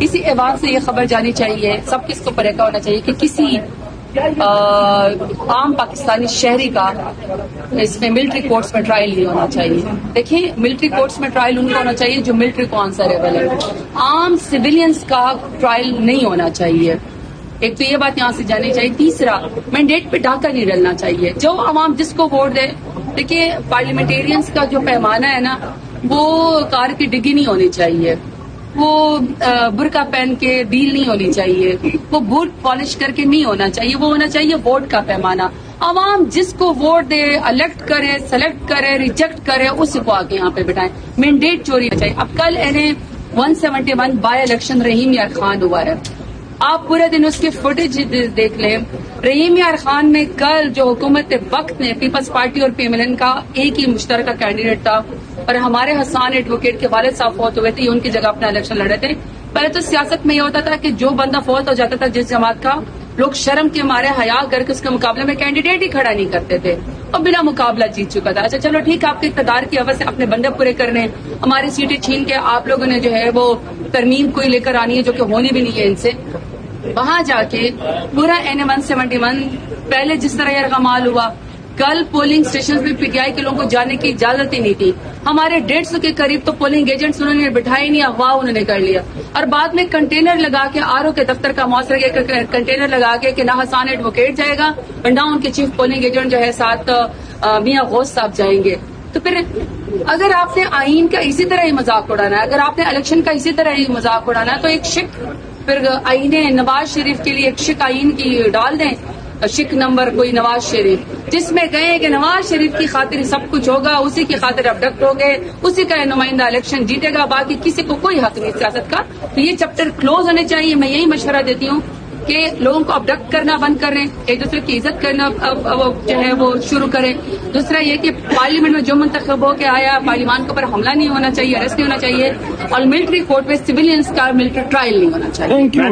کسی ایوان سے یہ خبر جانی چاہیے، سب کس کو پریکا ہونا چاہیے کہ کسی عام پاکستانی شہری کا اس میں ملٹری کورٹس میں ٹرائل نہیں ہونا چاہیے۔ دیکھیں، ملٹری کورٹس میں ٹرائل ان کا ہونا چاہیے جو ملٹری کو آنسریبل ہے، عام سویلینز کا ٹرائل نہیں ہونا چاہیے۔ ایک تو یہ بات یہاں سے جانی چاہیے۔ تیسرا، مینڈیٹ پہ ڈاکہ نہیں ڈلنا چاہیے۔ جو عوام جس کو ووٹ دے، دیکھیے پارلیمنٹیرینز کا جو پیمانہ ہے نا، وہ کار کی ڈگی نہیں ہونی چاہیے، وہ برقع پہن کے ڈیل نہیں ہونی چاہیے، وہ بوٹ پالش کر کے نہیں ہونا چاہیے، وہ ہونا چاہیے ووٹ کا پیمانہ۔ عوام جس کو ووٹ دے، الیکٹ کرے، سلیکٹ کرے، ریجیکٹ کرے، اسی کو آگے یہاں پہ بٹھائیں۔ مینڈیٹ چوری ہونا چاہیے۔ اب کل انہیں 171 بائی الیکشن رحیم یار خان ہوا ہے، آپ پورے دن اس کی فوٹیج دیکھ لیں۔ رحیم یار خان میں کل جو حکومت وقت نے پیپلز پارٹی اور پی ایم ایل این کا ایک ہی مشترکہ کینڈیڈیٹ تھا، اور ہمارے حسان ایڈوکیٹ کے والد صاحب فوت ہوئے تھے، یہ ان کی جگہ اپنا الیکشن لڑے تھے۔ پہلے تو سیاست میں یہ ہوتا تھا کہ جو بندہ فوت ہو جاتا تھا جس جماعت کا، لوگ شرم کے مارے حیا کر کے اس کے مقابلے میں کینڈیڈیٹ ہی کھڑا نہیں کرتے تھے، اور بلا مقابلہ جیت چکا تھا۔ اچھا چلو ٹھیک ہے، آپ کے اقتدار کی وجہ سے اپنے بندے پورے کرنے، ہماری سیٹیں چھین کے آپ لوگوں نے جو ہے وہ ترمیم کوئی لے کر آنی ہے جو کہ ہونی بھی نہیں ہے ان سے۔ وہاں جا کے پورا N171 پہلے جس طرح یہ کمال ہوا، کل پولنگ اسٹیشن پہ پی ٹی آئی کے لوگوں کو جانے کی اجازت ہی نہیں تھی۔ ہمارے 150 کے قریب تو پولنگ ایجنٹس انہوں نے بٹھائے نہیں، اغوا انہوں نے کر لیا، اور بعد میں کنٹینر لگا کے آر او کے دفتر کا محاصرہ کے کنٹینر لگا کے کہ نہ حسان ایڈوکیٹ جائے گا اور نہ ان کے چیف پولنگ ایجنٹ جو ہے ساتھ میاں غوث صاحب جائیں گے۔ تو پھر اگر آپ نے آئین کا اسی طرح ہی مذاق اڑانا ہے، اگر آپ نے الیکشن کا اسی طرح ہی مذاق اڑانا ہے، تو ایک شک پھر آئین نواز شریف کے لیے ایک شک آئین کی ڈال دیں، شک نمبر کوئی نواز شریف، جس میں کہیں کہ نواز شریف کی خاطر سب کچھ ہوگا، اسی کی خاطر ابڈکٹ ہوگے، اسی کا نمائندہ الیکشن جیتے گا، باقی کسی کو کوئی حق نہیں سیاست کا۔ تو یہ چیپٹر کلوز ہونے چاہیے۔ میں یہی مشورہ دیتی ہوں کہ لوگوں کو ابڈکٹ کرنا بند کریں، ایک دوسرے کی عزت کرنا جو ہے وہ شروع کریں۔ دوسرا یہ کہ پارلیمنٹ میں جو منتخب ہو کے آیا، پارلیمان کے اوپر حملہ نہیں ہونا چاہیے، اریسٹ نہیں ہونا چاہیے، اور ملٹری کورٹ میں سویلینز کا ملٹری ٹرائل نہیں ہونا چاہیے۔